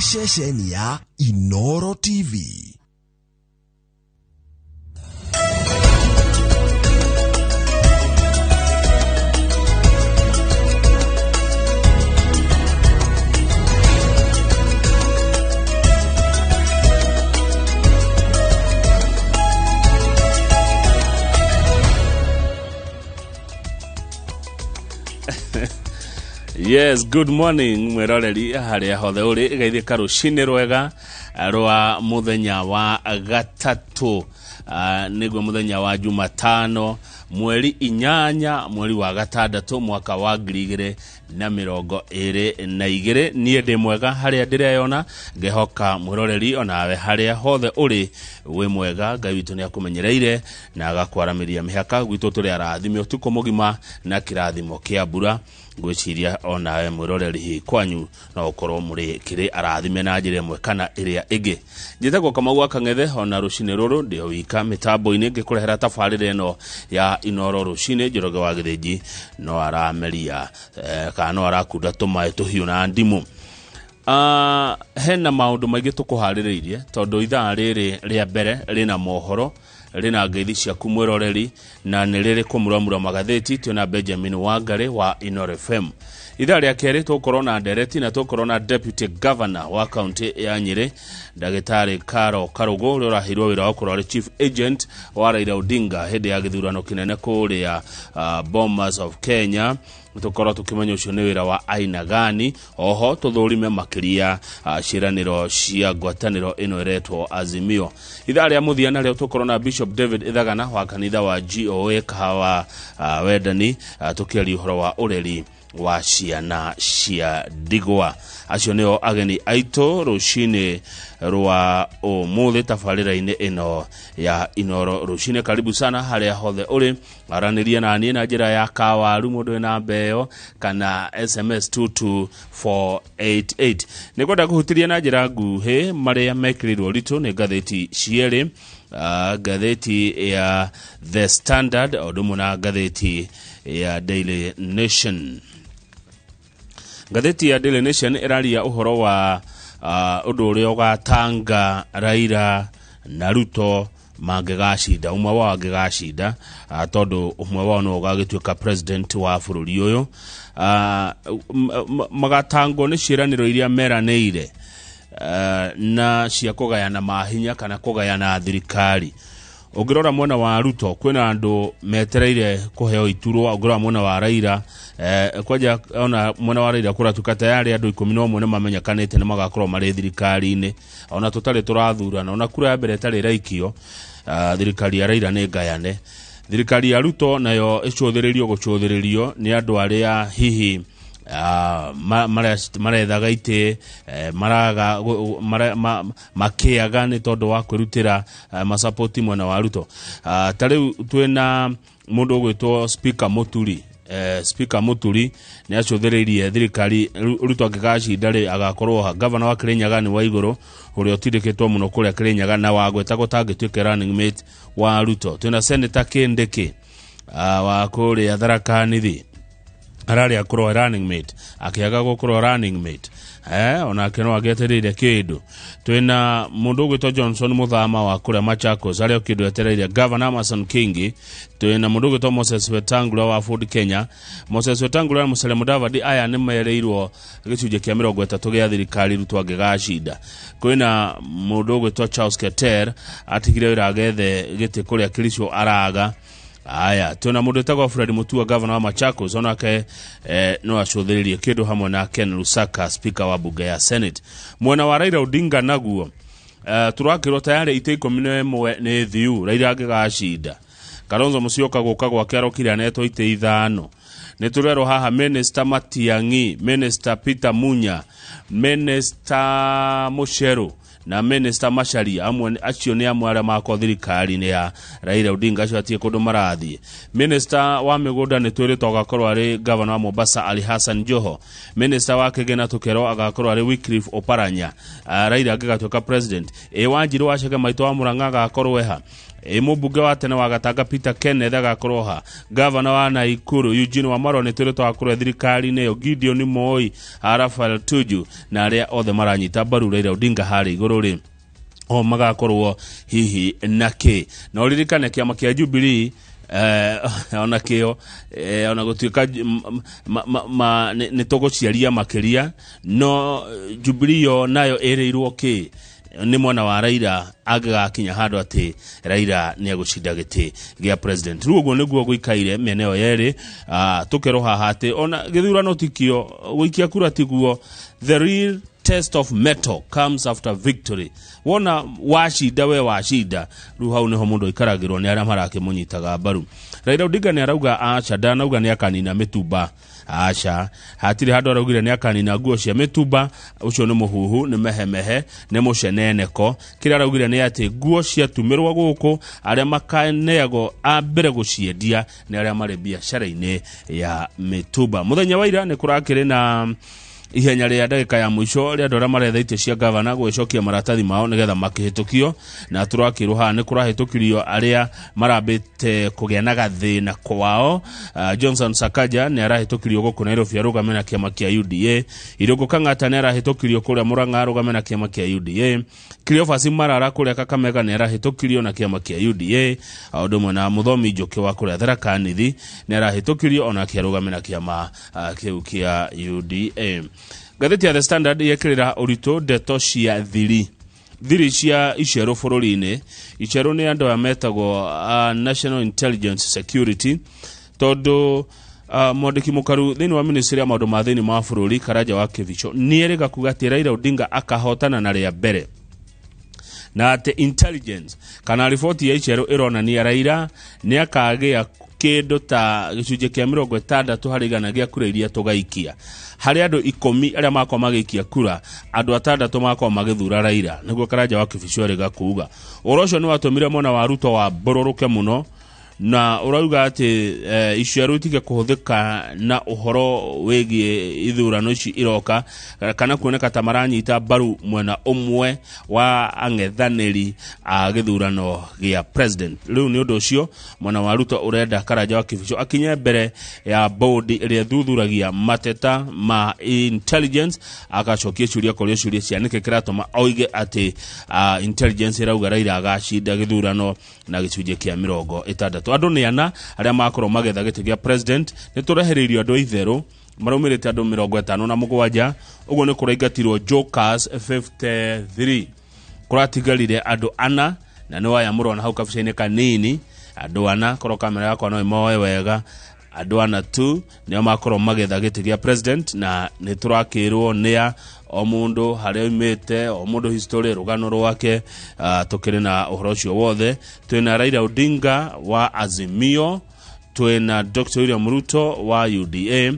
ceceni ya Inooro TV. Yes, good morning mweroreri haria hothe uri gaithika rucini rwega rwa muthenya wa gatatu niguo muthenya wa Jumatano mweri 8 mweri wa gatandatu mwaka wa 2022 nie ndi mwega haria ndireyona ngehoka mwiroreri onawe haria hothe uri we mwega Ngai witu ni akumenyereire na agakwaramiria mihaka gwitu turi arathime utuko mugima na kirathimo kia mbura gwiciria onawe mwiroreri kwanyu na ukorwo muri kiri arathime na njire mwe kana iria ingi njitagwo Kamau Akang'ethe ona rucini ruru ndio wika mitambo-ini ngikurehera tabarire eno ya Inooro Ruciini Njoroge wa Githinji no arameria kana arakunda tumae tuhiu na ndimu. Hena maundu maingi tukuhaririirie tondu ithaa riri ria mbere rina mohoro rina ngeithi ciaku mwiroreri na ni riri kumuramura magatheti tuna Benjamin Wangari wa Inooro FM. Ithaa ria keri tukorwo na ndereti na tukorwo na deputy governor wa county ya Nyeri Ndagitari Karo Karugo uri urahirwo wira wa kurwa chief agent wa Raila Odinga hindi ya githurano kinene kuria Bomas of Kenya. Tukorwo tukimenya ucio ni wira wa aina gani oho tuthurime makiria ciraniro cia ngwataniro ino iretwo Azimio. Ithaa ria muthia na rio tukorwo na Bishop David Ithagana wa kanitha wa GOA Kahawa Wendani tukiaria uhoro wa ureri wa ciana cia ndigwa. Acio nio ageni aito rucini rwa umuthi tabarira-ini ino ya Inooro Ruciini. Karibu sana haria hothe uri araniria na nie na njira ya kawaru mundu na mbeo kana SMS 22488 nikwenda kuhutiria na njira nguhi maria mekirirwo ritu ni ngatheti cieri ngatheti ya The Standard odumu na ngatheti ya Daily Nation. Ngatheti ya Daily Nation iraria uhoro wa undu uria ugatanga Raila na Ruto mangegacida umwe wao angegacida tondu umwe wao no gagituika president wa bururi uyu magatango ni ciraniro iria meraneire na cia kugayana mahinya kana kugayana thirikari. Ungirora mwena wa Ruto kwina andu metereire kuheo iturwa. Ungirora mwena wa Raila kwaja ona mwena wa Raila kuratuka tayari andu 11 ne mamenyekanite ne magakorwo mari thirikari-ini ona tutari turathurana ona kura mbere tari raikio. Thirikari ya Raila ne gayane. Thirikari ya Ruto nayo icuthiririo gucuthiririo ni andu aria hihi marethaga ite maraga makiaga ni tondu wa kwirutira masapoti mwena wa Ruto. Tariu twina mundu gwitwo Speaker Muturi. Speaker Muturi ni acuthiririe thirikari Ruto angigacida ri agakorwo governor wa Kirinyaga ni wa iguru uria otindikitwo muno kuria Kirinyaga na wagweta gutangituike running mate wa Ruto. Twina Senator Kindiki wa kuria Tharaka Nithi arari akorwo running mate akiaga gukorwo running mate ona keno agetereire kindu. Twina mundu gwitwo Johnson Muthama wa kuria Machakos aria kindu etereire governor Amason Kingi. Twina mundu gwitwo Moses Wetangula wa Ford Kenya. Moses Wetangula na Musalia Mudavadi aya ni mereirwo gicunje kia 30 gia thirikari Ruto angegacida. Kwina mundu gwitwo Charles Keter atigire wira gethe giti kuria Kirisho araga. Aya tuna mundu etagwo Fred Mutua governor wa Machakos onake no acuthiririe kindu hamwe na Ken Lusaka speaker wa bunge ya Senate. Mwena wa Raila Odinga naguo turakirwo tayari ite 11 ni thiu Raila angegacida. Kalonzo Musyoka guka gwa kiaro kiria neto ite 5 ni turero haha Minister Matiang'i, Minister Peter Munya, Minister Mucheru na Minister Macharia amwe acio ni amwe aria mako thirikari ni ya Raila Odinga acio atie kundu marathie. Minister wa migunda ni twirito agakorwo ari governor wa Mombasa Ali Hassan Joho. Minister wa Kigena tukero agakorwo ari Wycliffe Oparanya. Raila agigatuika president. Wanjiru wacege maito wa Murang'a agakorwo eha. Mũmbunge wa tene wa Gatanga Peter Kenneth agakorwo gavana wa Naikuru Eugene Wamalwa nĩ tũrĩ twakorwo thirikari-inĩ ĩyo Gideon Moi, Raphael Tuju na arĩa othe maranyita mbaru Raila Odinga harĩ igũrũ rĩ o magakorwo hihi nake na ũririkane kĩama kĩa Jubilee ona kĩo ona gũtuĩka nĩ tũgũciaria makĩria no Jubilee yo nayo ĩrĩirwo kĩ nĩ mwana wa Raila agakinya handũ atĩ Raila nĩ agũcinda gĩtĩ gĩa president. Rĩu ũguo nĩguo gũikaire mĩena ĩyo yerĩ tũkerwo haha atĩ ona gĩthurano tikio gũikia kura tiguo. The real test of metal comes after victory. Wona washinda we washinda rĩu hau nĩho mũndũ ikaragĩrwo nĩ arĩa marakĩmũnyitaga mbaru. Raila Odinga nĩ arauga aca ndanauga nĩ akanina mĩtumba aca hatirĩ handũ araugire nĩ akanina nguo cia mĩtumba ũcio nĩ mũhuhu nĩ mehemehe nĩ mũceneneko. Kĩrĩa araugire nĩ atĩ nguo ciatumĩrwo gũkũ arĩa makaneagwo ambere gũciendia nĩ arĩa marĩ biacara-inĩ ya mĩtumba. Mũthenya wa ira nĩ kũrakĩrĩ na ihenya rĩa ndagĩka ya mũico rĩa andũ arĩa maretha cia gavana gwĩcokia maratathi mao nĩgetha makĩhĩtũkio na tũrakĩrwo haha nĩ kũrahĩtũkirio arĩa marambĩte kũgĩa na gathĩna kwao. Johnson Sakaja nĩ arahĩtũkirio gũkũ Nairobi arũgame na kĩama kĩa UDA. Irũngũ Kang'ata nĩ arahĩtũkirio kũrĩa Murang'a arũgame na kĩama kĩa UDA. Cleophas Marara kũrĩa Kakamega nĩ arahĩtũkirio na kĩama kĩa UDA. Ũndũ ũmwe na Mũthomi Njoki wa kũrĩa Tharaka Nithi nĩ arahĩtũkirio ona kĩarũgame na kĩama kĩu kĩa UDA. Gatheti ya The Standard yekĩrĩra ũritũ ndeto cia thiri cia icerũ bũrũri-inĩ. Icerũ nĩ andũ aya metagwo National Intelligence Security tondũ mwandĩki mũkaru thĩinĩ wa ministry ya maũndũ ma thĩinĩ ma bũrũri Karanja wa Kĩbico nĩ erĩga kuga atĩ Raila Odinga akahotana na rĩa mbere na atĩ intelligence kana riboti ya icerũ ĩronania Raila nĩ akagĩa kĩndũ ta gĩcunjĩ kĩa 60 harĩ igana gĩa kura iria tũgaikia. Harĩ andũ 10 arĩa makwa magĩikia kura andũ 6 makwa magĩthura Raila nĩguo Karanja wa Kĩbico erĩga kuga. Ũhoro ũcio nĩ watũmire mwana wa Ruto wa mbũrũrũke mũno na urauga ati iceru itige kuhuthika na uhoro wĩgiĩ ithurano ici iroka kana kuoneka ta maranyita mbaru mwena umwe wa ang'ethanĩri a gĩthurano gĩa president. Rĩu nĩ ũndũ ũcio mwana wa Ruto urenda Karanja wa Kĩbico akinye mbere ya board ĩrĩa thuthuragia mateta ma intelligence agacokia ciũria kũrĩa ciũria cia nĩkĩ kĩratũma oige ati intelligence irauga Raila agacinda gĩthurano na gĩcunjĩ kĩa 60. Andũ nĩ ana arĩa makorwo magetha gĩtĩ gĩa president nĩ tũrehereirio andũ itherũ maraumirĩte andũ 57 ũguo nĩ kũraingatirwo jokers 53 kũratigarire andũ ana na nĩ waya mũrona hau kabica-inĩ kanini andũ ana korwo kamera yakwa no ĩmoe wega andũ ana tu nĩo makorwo magetha gĩtĩ gĩa president na nĩ tũrakĩrwo nĩa o mundu harĩa umĩte o mundu history rugano rwake tukĩrĩ na ũhoro ũcio wothe. Twĩna Raila Odinga wa Azimio, twĩna Dr. William Ruto wa UDA,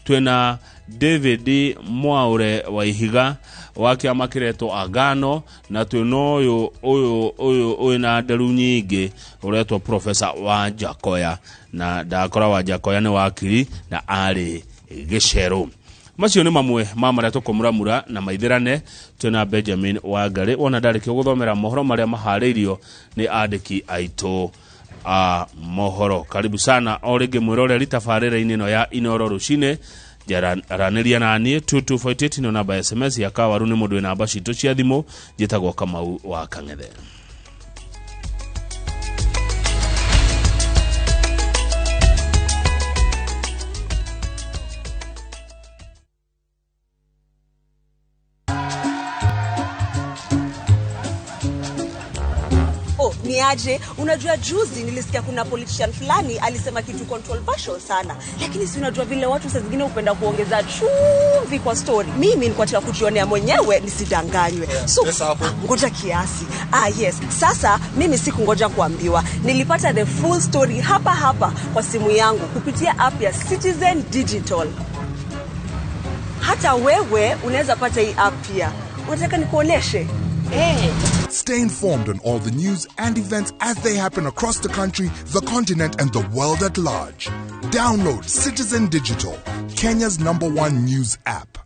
twĩna David Mwaure wa Ihiga wa kĩama kĩretwo Agano, na twĩna ũyũ na nderu nyingĩ ũretwo Professor Wanjakoya, na ndakora Wanjakoya nĩ wakiri na arĩ gĩcero. Macio nĩ mamwe ma marĩa tũkũmuramura na maithĩrane. Twĩna Benjamin Wangari wona ndarĩkio gũthomera mohoro marĩa maharĩirio nĩ andĩki aitũ a mohoro. Karibu sana o rĩngĩ mwĩroreri tabarĩra-inĩ ĩno ya Inooro Ruciini. Jaranĩria na niĩ 2248 no namba SMS ya Kawaru nĩ mũndũ wĩ namba citũ cia thimũ njĩtagwo Kamau wa Kang'ethe. Niaje, unajua juzi nilisikia kuna politician fulani alisema kitu controversial sana, lakini si unajua vile watu saa zingine upenda kuongeza chumvi kwa story. Mimi nilikuwa nataka kujionea mwenyewe nisidanganywe. So ngoja kiasi. Yes, sasa mimi sikungoja kuambiwa. Nilipata the full story hapa kwa simu yangu kupitia app ya Citizen Digital. Hata wewe unaweza pata hii app pia. Unataka nikuoneshe? Stay informed on all the news and events as they happen across the country, the continent, and the world at large. Download Citizen Digital, Kenya's #1 news app.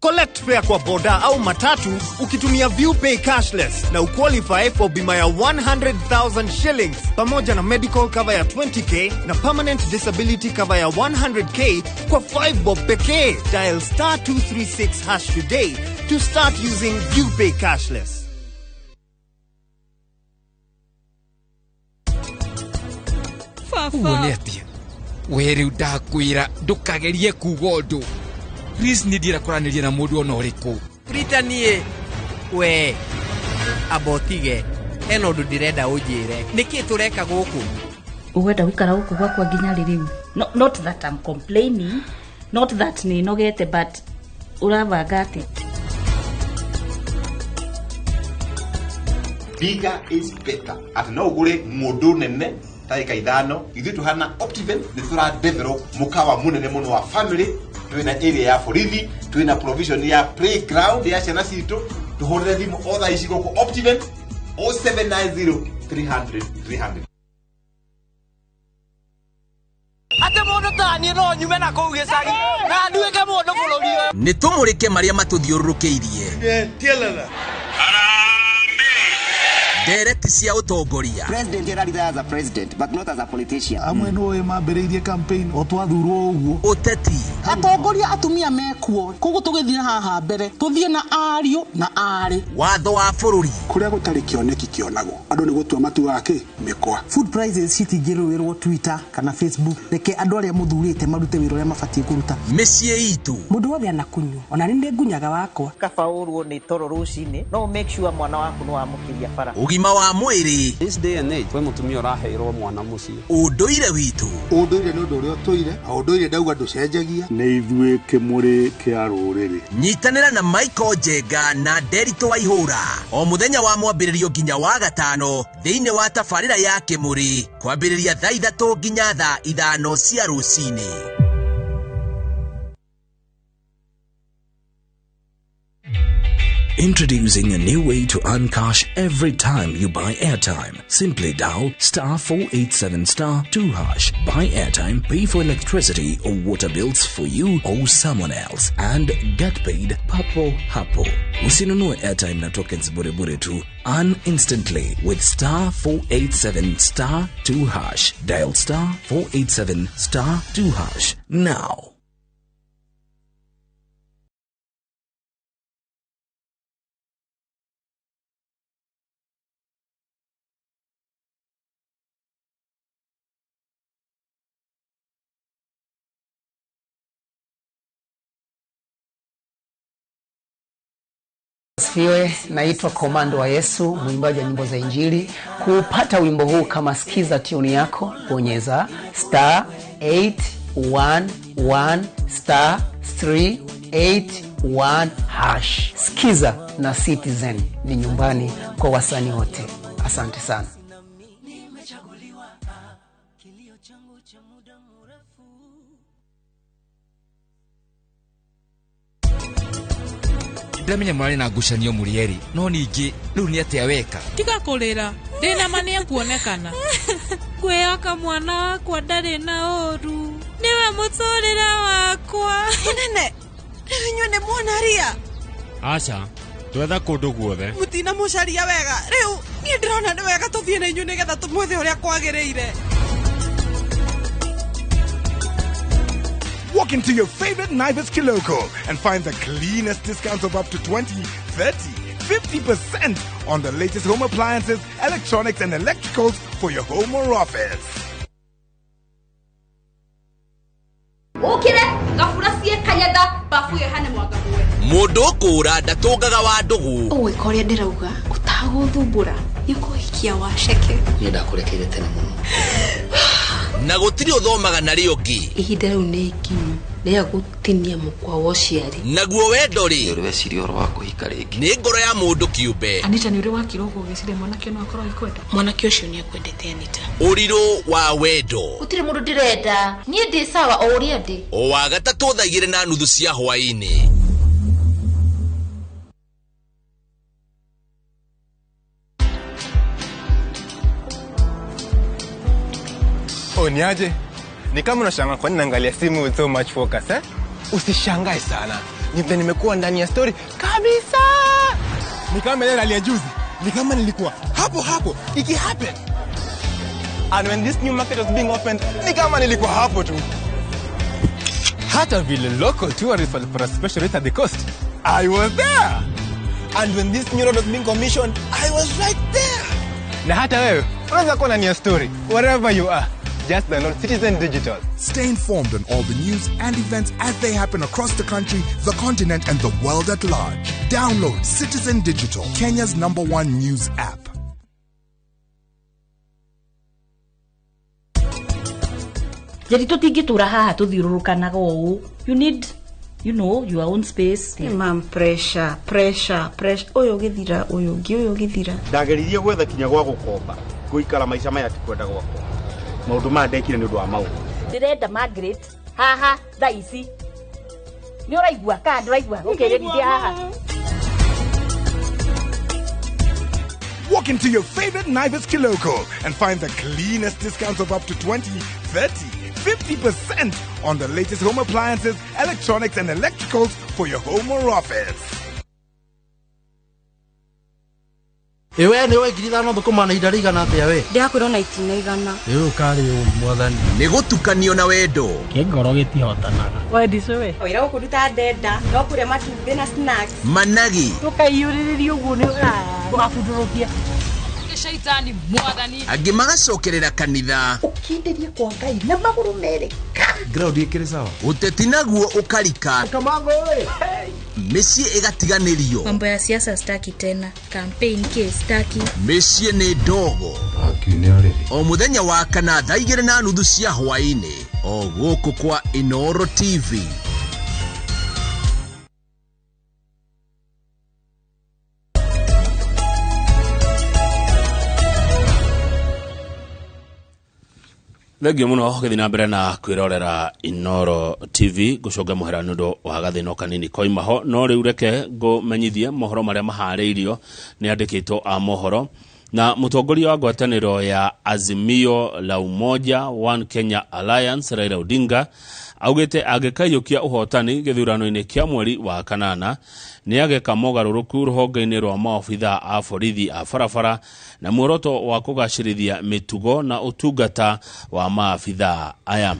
Collect fare kwa boda au matatu ukitumia ViewPay cashless na uqualify for bima ya 100,000 shillings pamoja na medical cover ya 20k na permanent disability cover ya 100k kwa 5 bob pekee. Dial *236# today to start using ViewPay cashless. Uonetia weri udakwira ndukagerie kugondu please nidira kuraniria na mundu ona uriku Britanie we abotige eno ndu direnda ujire niki tureka guku ugwenda gwikara guku gwakwa nginya ririu not that I'm complaining, not that ni nogete, but uravanga ati bigger is better. At no ugure mundu nene taika ithano ithu tuhana Optiven ni tura develop mukawa munene muno wa family. Tuina area ya forithi, tuina provision ya playground ya ciana citu, tuhorere thimu otha icigo ku Optiven 0790 300 300. ate mundu tani no nyume na kuu gicagi na nduike mundu bururi ni tumurike maria matuthiururukiirie Tielala. dereti cia utongoria. President era as a president but not as a politician. Amwe no mambĩrĩirie campaign o twathurwo ũguo. Uteti. Atongoria atumia mekuo koguo tugithia haha mbere tuthie na ariu na ari. Watho wa bũrũri. Kuria gũtarĩ kĩoneki kĩonagwo andũ nĩ gũtua matua ake mĩkwa. Food prices citingĩrũĩrwo Twitter kana Facebook reke andũ arĩa mũthurĩte marute wĩra ũrĩa mabatiĩ kũruta. Mĩciĩ itũ. Mũndũ wothe anakunywo ona nĩ ngunyaga wakwa. Kabaũrwo nĩ Inooro Ruciini no make sure mwana waku no amũkĩria bara. Ugima wa mwĩrĩ. This day and age we mutumia ũraheirwo mwana mũciĩ. Ũndũire witũ. Ũndũire nĩ ũndũ ũrĩa ũtũire, ũndũire ndauga ndũcenjagia. Nĩ ithuĩ kĩmũrĩ kĩa rũrĩrĩ. Nyitanĩra na Michael Njenga na Derito Waihũra o mũthenya wa mwambĩrĩrio nginya wa gatano thĩinĩ wa tabarĩra ya Kĩmũrĩ kwambĩrĩria thaa 3 nginya thaa 5 cia rũcinĩ. Introducing a new way to earn cash every time you buy airtime. Simply dial *487*2#. Buy airtime, pay for electricity or water bills for you or someone else, and get paid papo hapo. Usinunue airtime na tokens bure bure tu. Earn instantly with *487*2#. Dial *487*2# now. Sifiwe, naitwa Komando wa Yesu, mwimbaji wa nyimbo za Injili. Kupata wimbo huu kama sikiza tune yako, bonyeza *811*381#. Sikiza na Citizen ni nyumbani kwa wasanii wote. Asante sana. Ndamenya mwari na ngucanio murieri no ningi riu ni atia weka tiga kurira ndina mania kuonekana kweyaka mwana wakwa ndari na oru niwe muturira wakwa nene riu ne mwana ria acha twetha kundu guothe mutina mucaria wega riu ni ndirona ni wega tuthie na inyu nigetha tumwethe uria kwagiriire. Walk into your favorite Naivas Kiloko and find the cleanest discounts of up to 20, 30, 50% on the latest home appliances, electronics and electricals for your home or office. Ukire gafurasie kanyada bafuye hane mwagabuwe. Mundu kura ndatungaga wa ndugu. Owe koria ndirauga utaguthumbura niko hikia wa sheke. Nienda kurekeire tene muno. Na gutiri uthomaga na rio ngi. Ihinda riu ni ikinyu ria gutinia mukwa wa uciari. Naguo wendo ri. Uri weciria oro wako hikariki. Ni ngoro ya mundu kiumbe. Anita ni uri wa kirogo gicire mwanake no akorwo ikwenda. Mwanake ucio ni akwendete Anita. Uriru wa wendo. Utire mundu ndirenda. Nie ndi sawa o uria ndi. O wa gatatu 2:30 cia hwaini. Niaje? Ni kama unashangaa kwa nini naangalia simu with so much focus eh? Usishangae sana. Nipe nimekuwa ndani ya story kabisa. Ni kama ile hali ya juzi. Ni kama nilikuwa hapo iki happen. And when this new market was being opened, ni kama nilikuwa hapo tu. Hata vile local tourists for a special rate at the coast, I was there. And when this new road was being commissioned, I was right there. Na hata wewe unaweza kuwa ndani ya story wherever you are. Just download Citizen Digital. Stay informed on all the news and events as they happen across the country, the continent, and the world at large. Download Citizen Digital, Kenya's #1 news app. Jadi tutingitura haha tuthiururukanaga ũũ. You need, you know, your own space. Mam, pressure. Oyo githira, oyo githira. Ndageririe gwetha kinya gwa gukomba. Guikara maica maya ti kwenda gwakwa. Maundu ma ndekire ni undu wa maundu. Ndirenda Margaret haha thaisi. Ni uraigua ka ndiraigua ukerethia haha. Walk into your favorite Naivas Kiloko and find the cleanest discounts of up to 20, 30, 50% on the latest home appliances, electronics, and electricals for your home or office. Ewe ni we girida no thukuma na ihinda rigana atia we Ndiakwira na itinaigana. Ewe kari uri mwathani Ni gutukanio na wendo. Kengoro gitihotanaga Wendi cwe oira gukuruta ndenda no kuria matumbi na snacks. Managi Tukaiuririria uguo ni mafundurukia shaitani mwathani angi magacokerera kanitha ukinderie kwa Ngai na maguru mere. Ground ikire sawa uteti naguo ukarika kamango we mĩciĩ ĩgatiganĩrio. Mambo ya siasa staki tena, campaign case staki. Mĩciĩ nĩ ndogo. O mũthenya wa kana thaa 2:30 cia hwaĩ-inĩ o gũkũ kwa Inooro TV. Thengio muno githina mbere na kwirorera Inooro TV gucoga muhera nundu wa gathino kanini koimaho no riu reke ngumenyithie mohoro maria mahariirio ni andikitwo a mohoro na mutongoria wa ngwataniro ya Azimio la Umoja One Kenya Alliance Raila Odinga augite agikayukia uhotani githurano-ini kia mweri wa kanana ni ageka mogaruruku ruhonge-ini rwa maofitha a borithi a barabara na muoroto wa kugacirithia mitugo na utungata wa maafitha aya.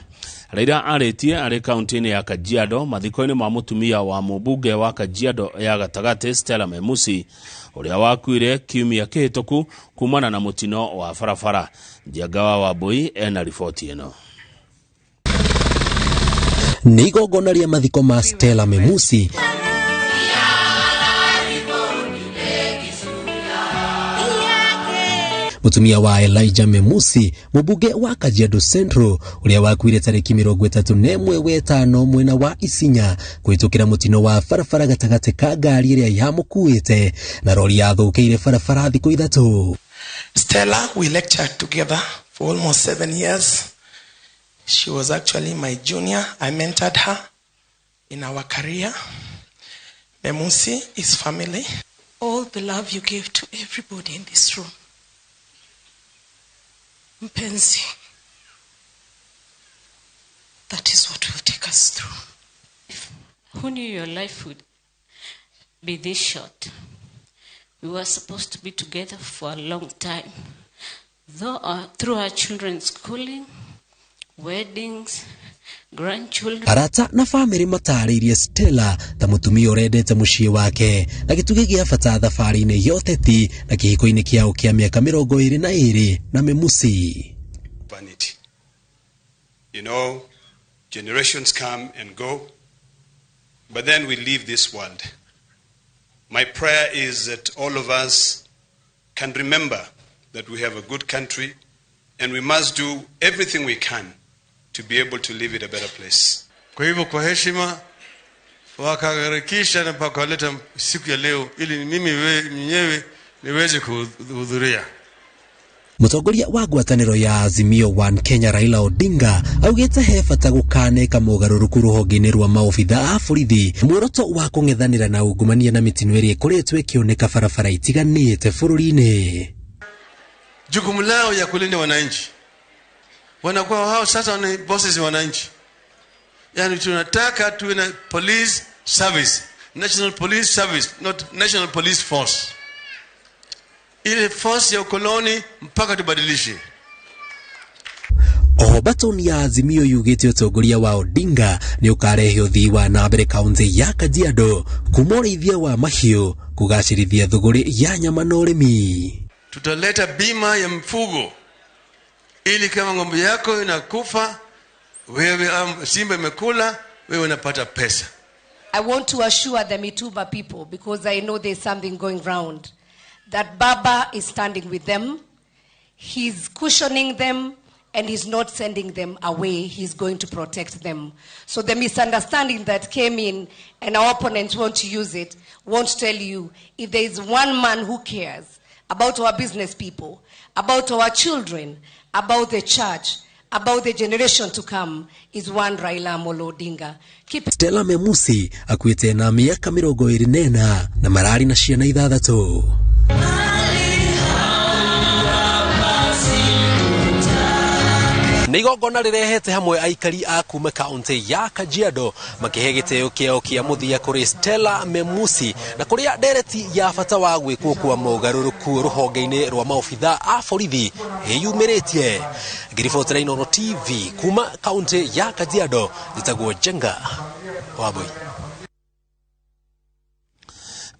Raila aritie ari kaunti-ini ya Kajiado mathiko-ini ma mutumia wa mubunge wa Kajiado ya gatagati Stella Memusi uria wakuire kiumia kihituku kumana na mutino wa barabara. Njagawa wa Boi ena ripoti ino. Ni igongona ria mathiko ma Stella Memusi mutumia wa Elijah Memusi mubunge wa Kajiado Central uria wakuire tariki 31 mwena wa Isinya kuitukira mutino wa barabara gatagati ka ngari iria yamukuite na rori yathukiire barabara thiku ithatu. Stella, we lectured together for almost 7 years. She was actually my junior. I mentored her in our career. Memusi is family. All the love you gave to everybody in this room. Mpenzi. That is what will take us through. Who knew your life would be this short? We were supposed to be together for a long time. Through our children's schooling, weddings, grandchildren. Arata na family mataririe Stella ta mutumia urendete mucii wake na gitugi gia bata thabari-ini yothe ti na kihiko-ini kiao kia miaka 22 na Memusi. Vanity. You know, generations come and go, but then we leave this world. My prayer is that all of us can remember that we have a good country and we must do everything we can to be able to live in a better place. Kwa hivyo kwa heshima wakaharakisha na pakaleta siku ya leo ili mimi mwenyewe niweze kuhudhuria. Mutongoria wa ngwataniro ya Azimio One Kenya Raila Odinga augite he bata gukaneka mogaruruku ruhonge-ini rwa maofitha a borithi muoroto wa kung'ethanira na ungumania na mitino iri ikoretwe ikioneka barabara itiganite bururi-ini. Jukumu lao ya kulinda wananchi wanakuwa hao sasa ni bosses wa wananchi. Yani tunataka tuwe na police Service, National Police Service, not National Police Force. Ile force ya ukoloni mpaka tubadilishe. Batoni ya Azimio yugite utongoria wa Odinga ni ukarehe uthii wa na mbere kaunti ya Kajiado kumorithia wa mahiu kugacirithia thuguri ya nyama na urimi. Tutaleta bima ya mfugo ili kama ng'ombe yako inakufa, wewe simba imekula, wewe unapata pesa. I want to assure the Mituba people, because I know there's something going round, that Baba is standing with them, he's cushioning them, and he's not sending them away. He's going to protect them. So the misunderstanding that came in, and our opponents want to use it, won't tell you, if there is one man who cares about our business people, about our children, about the church, about the generation to come, is one Raila Amolo Odinga. Stella Memusi akwite na miaka 24 na marari na ciana 6. Nigogona rirehete hamwe aikari a kuma kaunti ya Kajiado makihe giteo kiao kia muthia kuri Stella Memusi na kuria dereti ya bata wa gwikwo kwa mogaruruku ruhonge-ini rwa maofitha a borithi hiyumiritie. Ngiriboti ra Inooro TV kuma kaunti ya Kajiado, Njitagwo Jenga Wabui.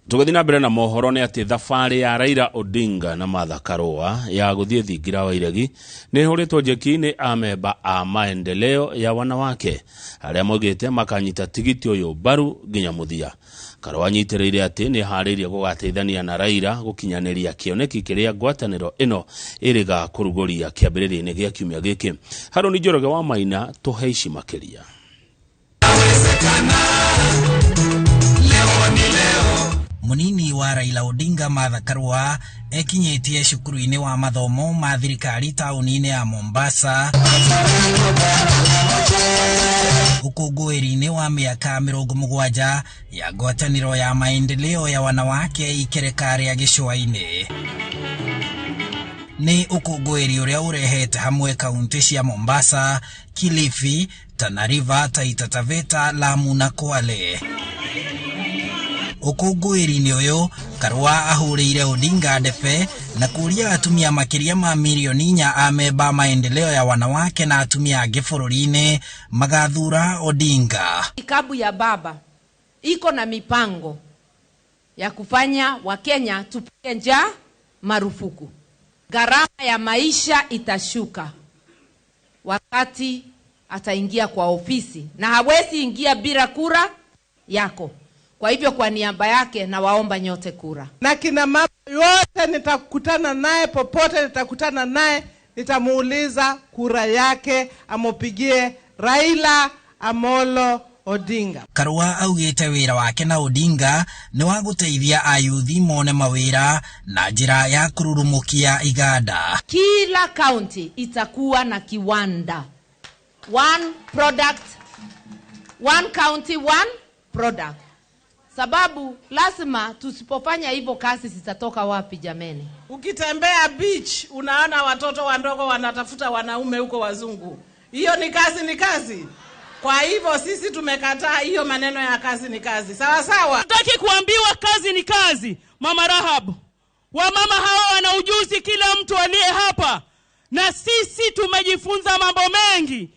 Tugathi na mbere na mohoro ni ati thabari ya Raila Odinga na Martha Karua ya guthie thingira wa iregi ni huritwo njeki-ini amemba a maendeleo ya wanawake aria mogite makanyita tigiti uyu baru nginya muthia. Karua nyitireire ati ni haririe gugateithania na Raila gukinyaniria kioneki kiria ngwataniro ino iriga kuruguria kiambiriria-ini gia kiumia giki. Haruni Njoroge wa Maina tuheishi makiria. Munini wa Raila Odinga Martha Karua ekinyetie cukuru-ini wa mathomo ma thirikari tauni-ini ya Mombasa ukungũĩri-ini wa miaka 70 ya ngwatanĩro ya maendeleo ya wanawake ikereka ria gĩcũa-inĩ. Ni ukungũĩri uria urehete hamwe kaunti cia Mombasa, Kilifi, Tana River, Taita Taveta, Lamu na Kwale. Ukungũĩri-ini uyu Karua ahũrĩire Odinga ndebe na kuria atumia makiria ma milioni 4 amemba maendeleo ya wanawake na atumia angĩ bũrũri-inĩ magathura Odinga. Ikabu ya baba iko na mipango ya kufanya Wakenya tupige njaa marufuku. Gharama ya maisha itashuka wakati ataingia kwa ofisi, na hawezi ingia bila kura yako. Kwa hivyo kwa niaba yake na waomba nyote kura. Na kina mama yote nitakutana naye, popote nitakutana naye, nitamuuliza kura yake amopigie Raila Amolo Odinga. Karua augite wira wake na Odinga ni wa guteithia ayuthi mone mawira na njira ya kururumukia iganda. Kila county itakuwa na kiwanda. One product, one county, one product. Sababu lazima tusipofanya hivyo kazi zitatoka wapi jameni? Ukitembea beach unaona watoto wandogo wanatafuta wanaume huko wazungu. Hiyo ni kazi, ni kazi. Kwa hivyo sisi tumekataa hiyo maneno ya kazi ni kazi. Sawa sawa. Nataki kuambiwa kazi ni kazi. Mama Rahabu, wamama hawa wana ujuzi, kila mtu aliye hapa, na sisi tumejifunza mambo mengi.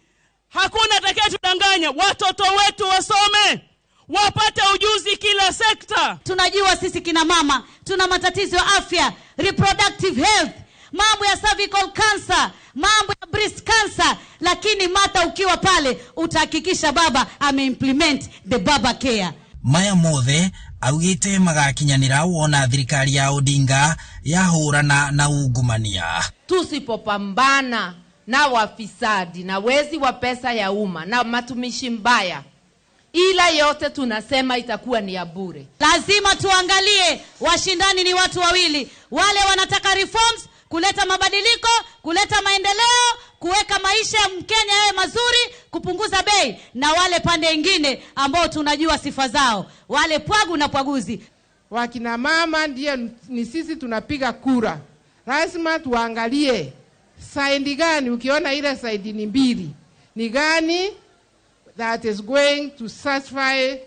Hakuna atakaye tudanganya. Watoto wetu wasome, wapate ujuzi kila sekta. Tunajua sisi kina mama tuna matatizo ya afya, reproductive health, mambo ya cervical cancer, mambo ya breast cancer, lakini mata ukiwa pale utahakikisha baba ameimplement the baba care. Maya mothe augite magakinyanira wona thirikari ya Odinga yahurana na ungumania. Tusipopambana na wafisadi na wezi wa pesa ya umma na matumishi mbaya, ila yote tunasema itakuwa ni ya bure. Lazima tuangalie washindani ni watu wawili, wale wanataka reforms, kuleta mabadiliko, kuleta maendeleo, kuweka maisha ya Mkenya yawe mazuri, kupunguza bei, na wale pande nyingine ambao tunajua sifa zao, wale pwagu na pwaguzi. Wakina mama ndiye ni sisi tunapiga kura. Lazima tuangalie side gani, ukiona ile side ni mbili, ni gani that is going to satisfy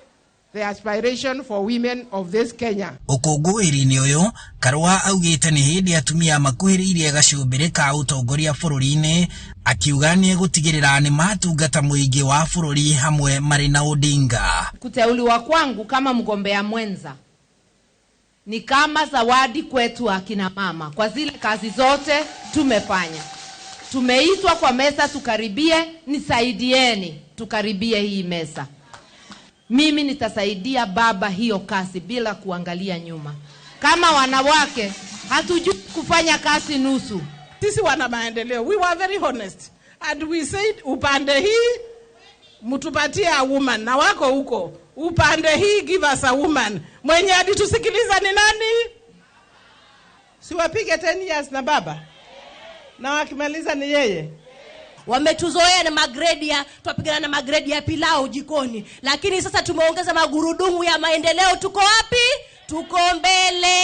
the aspiration for women of this Kenya. Ukungũĩri-inĩ ũyũ Karũa augĩte nĩ hĩndĩ atumia makuhĩrĩirie gacumbĩrĩ ka ũtongoria bũrũri-inĩ, akiuga nĩ egũtigĩrĩra nĩ matungata mũingĩ wa bũrũri hamwe marĩ na Odinga. Kuteuliwa kwangu kama mgombea mwenza ni kama zawadi kwetu akina mama kwa zile kazi zote tumefanya. Tumeitwa kwa meza tukaribie, nisaidieni tukaribie hii meza. Mimi nitasaidia baba hiyo kazi bila kuangalia nyuma. Kama wanawake hatujui kufanya kazi nusu. Sisi wana maendeleo, we were very honest and we said upande hii mtupatie a woman, na wako huko upande hii give us a woman. Mwenye hadi tusikiliza ni nani? Siwapige 10 years na baba na wakimaliza ni yeye. Wametuzoea na magredi ya tupigana na magredi ya pilau jikoni, lakini sasa tumeongeza magurudumu ya maendeleo. Tuko wapi? Tuko mbele.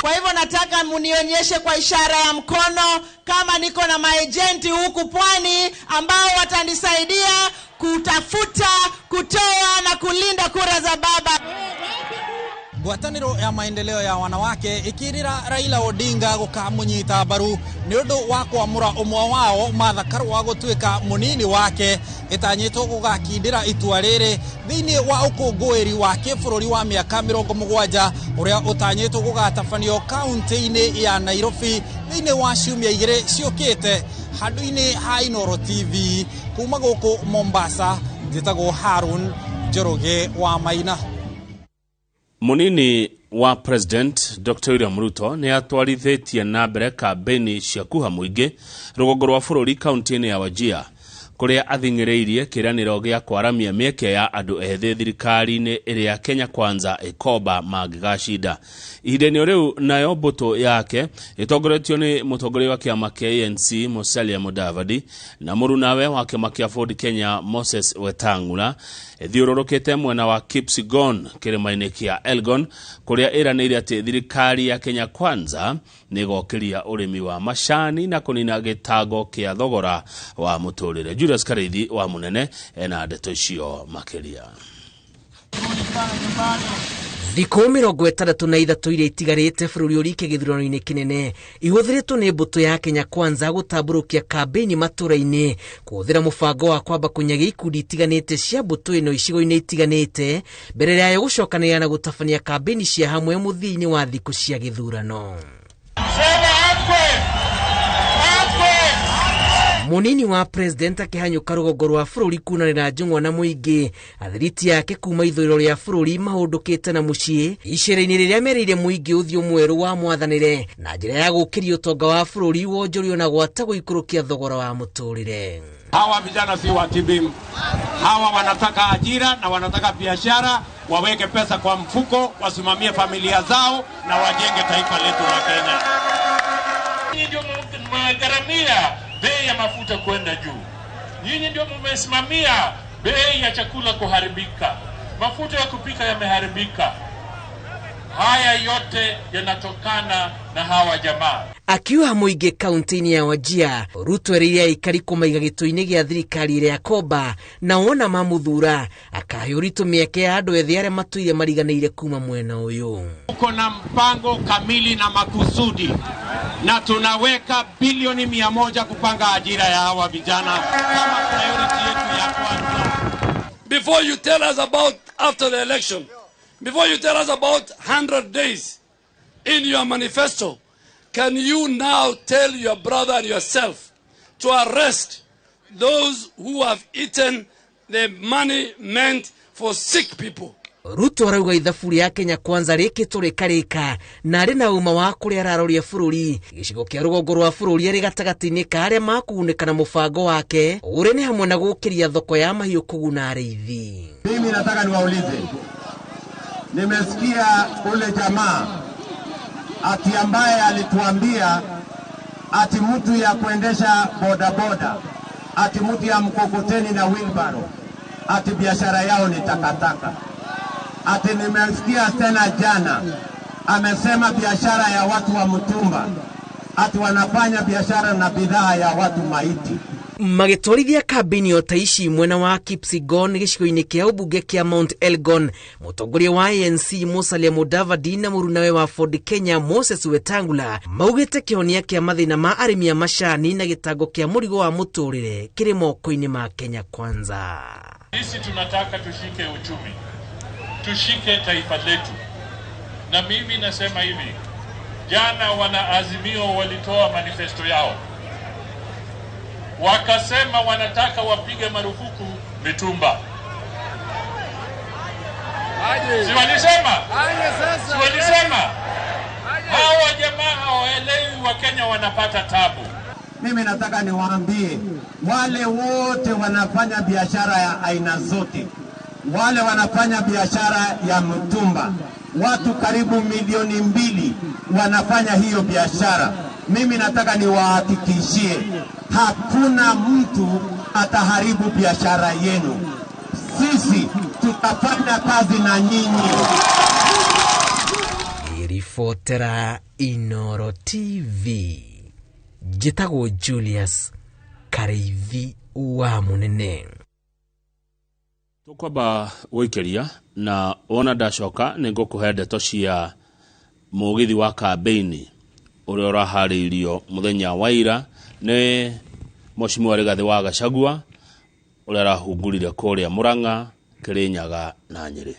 Kwa hivyo nataka munionyeshe kwa ishara ya mkono kama niko na maejenti huku pwani ambao watanisaidia kutafuta, kutoa na kulinda kura za baba. Ngwatanĩro ya maendeleo ya wanawake ikirira Raila Odinga gukamunyita mbaru ni undu wa kwamura umwe wao Martha Karũa gũtuĩka munini wake itanyitwo gũgakindĩra itua rĩrĩ thĩinĩ wa ũkũngũĩri wa kĩbũrũri wa mĩaka 70 ũrĩa ũtanyitwo gũgatabanio kaunti-inĩ ya Nairobi thĩinĩ wa ciumia 2 ciũkĩte. Handũ-inĩ ha Inooro TV kuma gũkũ Mombasa, njĩtagwo Harun Njoroge wa Maina. Munini wa President Dr. William Ruto ni atwarithitie na mbere kambeni cia kuha muingi rũgongo rwa bũrũri kaunti-inĩ ya Wajir, kuria athing'ĩrĩirie kĩranĩro gĩa kwaramia mĩeke ya andũ ethĩ thirikari-inĩ ĩrĩa Kenya Kwanza ĩkomba mangĩgacinda. Ihinda-inĩ rĩu nayo mbũtũ yake ĩtongoretio nĩ mũtongoria wa kĩama kĩa ANC Musalia Mudavadi na mũrunawe wa kĩama kĩa Ford Kenya Moses Wetang'ula thiũrũrũkĩte mwena wa Kipsigon kĩrĩma-inĩ kĩa Elgon, kuria ĩranĩire atĩ thirikari ya Kenya Kwanza nĩ ĩgokĩria ũrĩmi wa macani na kũnina gĩtango kĩa thogora wa mũtũrĩre. Julius Kareithi wa Munene ena ndeto icio makĩria. Thikũ 63 iria itigarĩte bũrũri ũrike gĩthurano-inĩ kĩnene ihũthĩrĩtwo nĩ mbũtũ ya Kenya Kwanza gũtambũrũkia kambeni matũra-inĩ kũhũthĩra mũbango wa kwamba kũnyagia ikundi itiganĩte cia mbũtũ ĩno icigo-inĩ itiganĩte mbere yayo gũcokanĩrĩra na gũtabania kambeni cia hamwe mũthia-inĩ wa thikũ cia gĩthurano. Munini wa President akĩhanyũka rũgongo rwa bũrũri kunanĩra njũng'wa na mũingĩ, athiriti yake kuma ithũĩro rĩa bũrũri mahũndũkĩte na mũciĩ icera-inĩ rĩrĩa merĩire mũingĩ ũthiũ mwerũ wa mwathanĩre na njĩra ya gũkĩria ũtonga wa bũrũri wonjorio na gwata gũikũrũkia thogora wa mũtũrĩre. Hawa vijana si watibimu. Hawa wanataka ajira na wanataka biashara, waweke pesa kwa mfuko, wasimamie familia zao na wajenge taifa letu la Kenya. Nyinyi ndio mmegaramia bei ya mafuta kwenda juu. Nyinyi ndio mmesimamia bei ya chakula kuharibika. Mafuta ya kupika yameharibika. Haya yote yanatokana na hawa jamaa. Akiuga mũingĩ kaunti-inĩ ya Wajir, Ruto erĩire aikari kũmaiga gĩtũ-inĩ gĩa thirikari ĩrĩa akomba na wona mamuthura akahe ũritũ mĩeke ya andũ ethĩ arĩa matũire mariganĩire kuma mwena ũyũ. Tuko na mpango kamili na makusudi na tunaweka bilioni 100 kupanga ajira ya hawa vijana kama priority yetu ya kwanza. Before you tell us about after the election, before you tell us about 100 days in your manifesto, can you now tell your brother and yourself to arrest those who have eaten the money meant for sick people? Ruto arauga ithabu rĩa Kenya Kwanza rĩkĩtwo rĩkarĩka na arĩ na uma wa kũrĩa araroria bũrũri gĩcigo kĩa rũgongo rwa bũrũri arĩ gatagatĩ-inĩ ka arĩa makugunĩka na mũbango wake ũrĩa nĩ hamwe na gũkĩria thoko ya mahiũ kũguna arĩithi. Mimi nataka niwaulize, nimesikia ule jamaa ati ambaye alituambia ati mtu ya kuendesha bodaboda, ati mtu ya mkokoteni na wheelbarrow, ati biashara yao ni takataka. Ati nimesikia tena jana amesema biashara ya watu wa mtumba, ati wanafanya biashara na bidhaa ya watu maiti. magitwarithia kambini o ta ici mwena wa Kipsigon gicigo-ini kia ubunge kia Mount Elgon. Mutongoria wa ANC Musalia Mudavadi na murunawe wa Ford Kenya Moses Wetangula maugite kionia kia mathina ma arimi a macani na gitango kia murigo wa muturire kiri moko-ini ma Kenya Kwanza. Sisi tunataka tushike uchumi, tushike taifa letu, na mimi nasema hivi, jana wana Azimio walitoa manifesto yao, wakasema wanataka wapige marufuku mitumba. Si walisema? Si walisema? Hawa jamaa hawaelewi Wakenya wanapata tabu. Mimi nataka niwaambie wale wote wanafanya biashara ya aina zote, wale wanafanya biashara ya mtumba, watu karibu 2,000,000 wanafanya hiyo biashara. Mimi nataka niwahakikishie hakuna mtu ataharibu biashara yenu. Sisi tutafanya kazi na nyinyi. Irifotera Inooro TV. Jitago Julius Kareivi wa munene. Tukwamba wikeria na ona ndacoka ningukuhe ndeto cia mugithi wa kambeini uria urahariirio muthenya wa ira ni Mheshimiwa Rigathi wa Gachagua uria arahungurire kuria Murang'a, Kirinyaga na Nyeri.